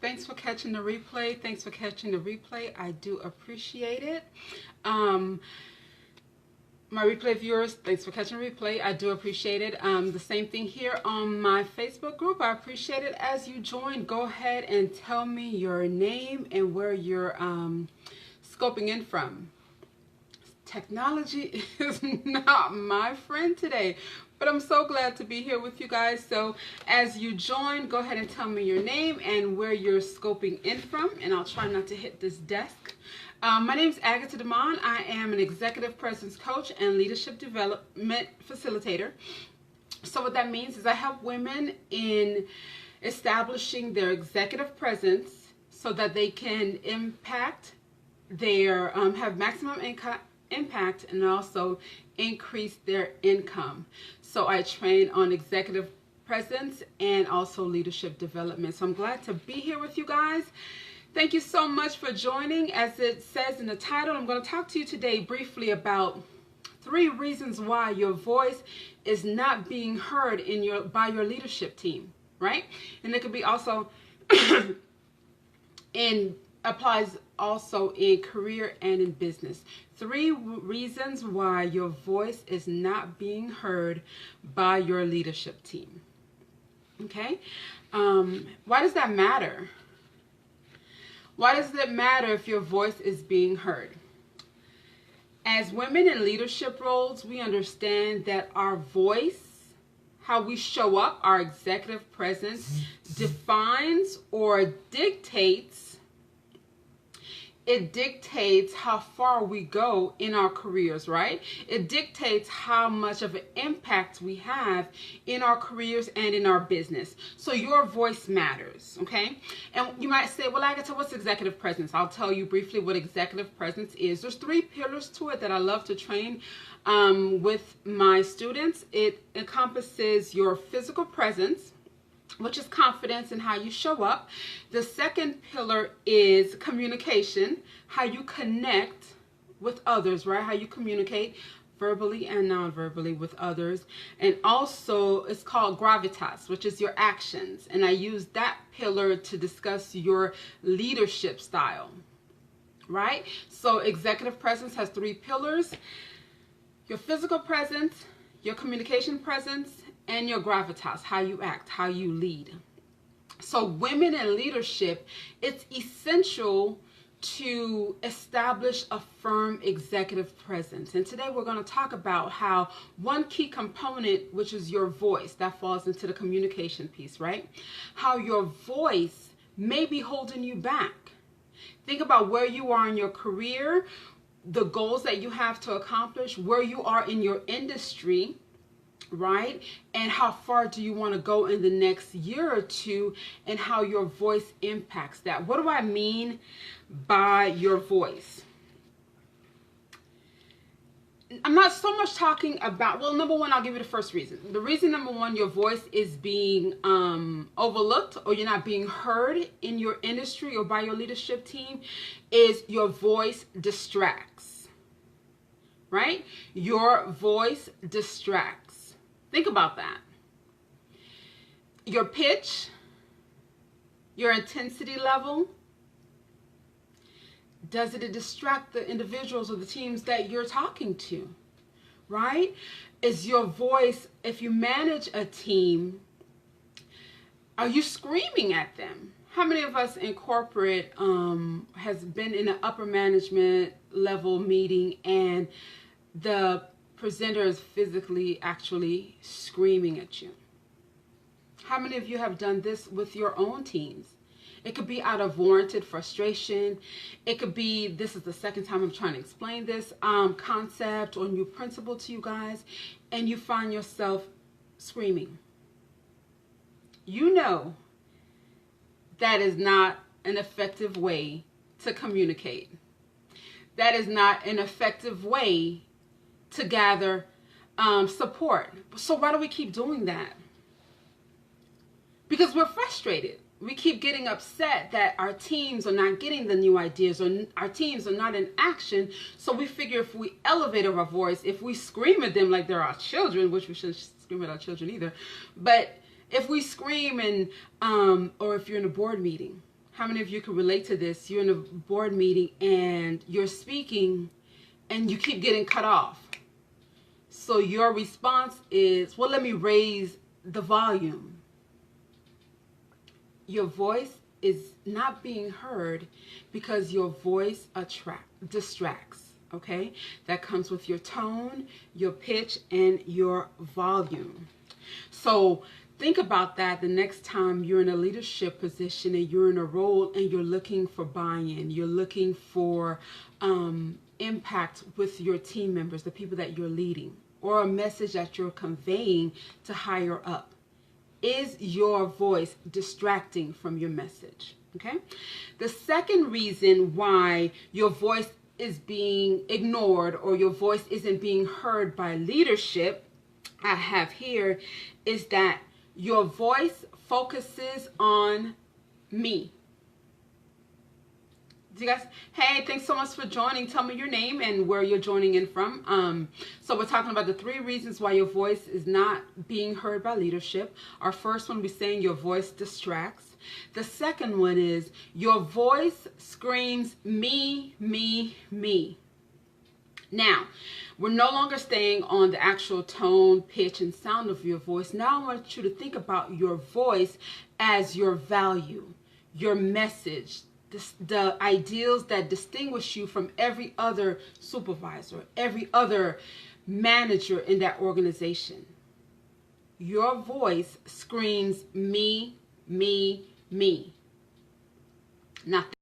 Thanks for catching the replay. Thanks for catching the replay. I do appreciate it. My replay viewers, thanks for catching the replay. I do appreciate it. The same thing here on my Facebook group. I appreciate it as you join. Go ahead and tell me your name and where you're scoping in from. Technology is not my friend today, but I'm so glad to be here with you guys. So as you join, go ahead and tell me your name and where you're scoping in from, and I'll try not to hit this desk. My name is Agatha Damon. I am an executive presence coach and leadership development facilitator. So what that means is I help women in establishing their executive presence so that they can impact their, have maximum impact and also increase their income. So I train on executive presence and also leadership development. So I'm glad to be here with you guys. Thank you so much for joining. As it says in the title, I'm going to talk to you today briefly about 3 reasons why your voice is not being heard by your leadership team, right? And it could be also applies also in career and in business. 3 reasons why your voice is not being heard by your leadership team. Okay? Why does that matter? Why does it matter if your voice is being heard? As women in leadership roles, we understand that our voice, how we show up, our executive presence, defines or dictates how far we go in our careers, right? It dictates how much of an impact we have in our careers and in our business. So your voice matters, okay? And you might say, well, Agatha, what's executive presence? I'll tell you briefly what executive presence is. There's 3 pillars to it that I love to train with my students. It encompasses your physical presence, which is confidence in how you show up. The second pillar is communication, how you connect with others, right? How you communicate verbally and non-verbally with others. And also it's called gravitas, which is your actions. And I use that pillar to discuss your leadership style, right? So executive presence has 3 pillars: your physical presence, your communication presence, and your gravitas, how you act, how you lead. So women in leadership, it's essential to establish a firm executive presence. And today we're going to talk about how one key component, which is your voice, that falls into the communication piece, right? How your voice may be holding you back. Think about where you are in your career, the goals that you have to accomplish, where you are in your industry, right? And how far do you want to go in the next year or 2, and how your voice impacts that. What do I mean by your voice? I'm not so much talking about, well, number 1, I'll give you the first reason. The reason number 1, your voice is being overlooked, or you're not being heard in your industry or by your leadership team, is your voice distracts, right? Your voice distracts. Think about that. Your pitch, your intensity level, does it distract the individuals or the teams that you're talking to, right? Is your voice, if you manage a team, are you screaming at them? How many of us in corporate has been in an upper management level meeting and the presenter is physically actually screaming at you? How many of you have done this with your own teams? It could be out of warranted frustration. It could be, this is the second time I'm trying to explain this concept or new principle to you guys, and you find yourself screaming. You know that is not an effective way to communicate. That is not an effective way to gather support. So why do we keep doing that? Because we're frustrated. We keep getting upset that our teams are not getting the new ideas, or our teams are not in action. So we figure if we elevate our voice, if we scream at them like they're our children, which we shouldn't scream at our children either, but if we scream and or if you're in a board meeting, How many of you can relate to this? You're in a board meeting and you're speaking and you keep getting cut off. So your response is, well, let me raise the volume. Your voice is not being heard because your voice distracts, okay? That comes with your tone, your pitch, and your volume. So think about that the next time you're in a leadership position and you're in a role and you're looking for buy-in, you're looking for impact with your team members, the people that you're leading, or a message that you're conveying to higher up. Is your voice distracting from your message? Okay. The second reason why your voice is being ignored or your voice isn't being heard by leadership, I have here, is that your voice focuses on me. Do you guys, hey, thanks so much for joining. Tell me your name and where you're joining in from. So we're talking about the 3 reasons why your voice is not being heard by leadership. Our first one, we're saying your voice distracts. The second one is your voice screams me, me, me. Now, we're no longer staying on the actual tone, pitch, and sound of your voice. Now I want you to think about your voice as your value, your message, the ideals that distinguish you from every other supervisor, every other manager in that organization. Your voice screams me, me, me. Now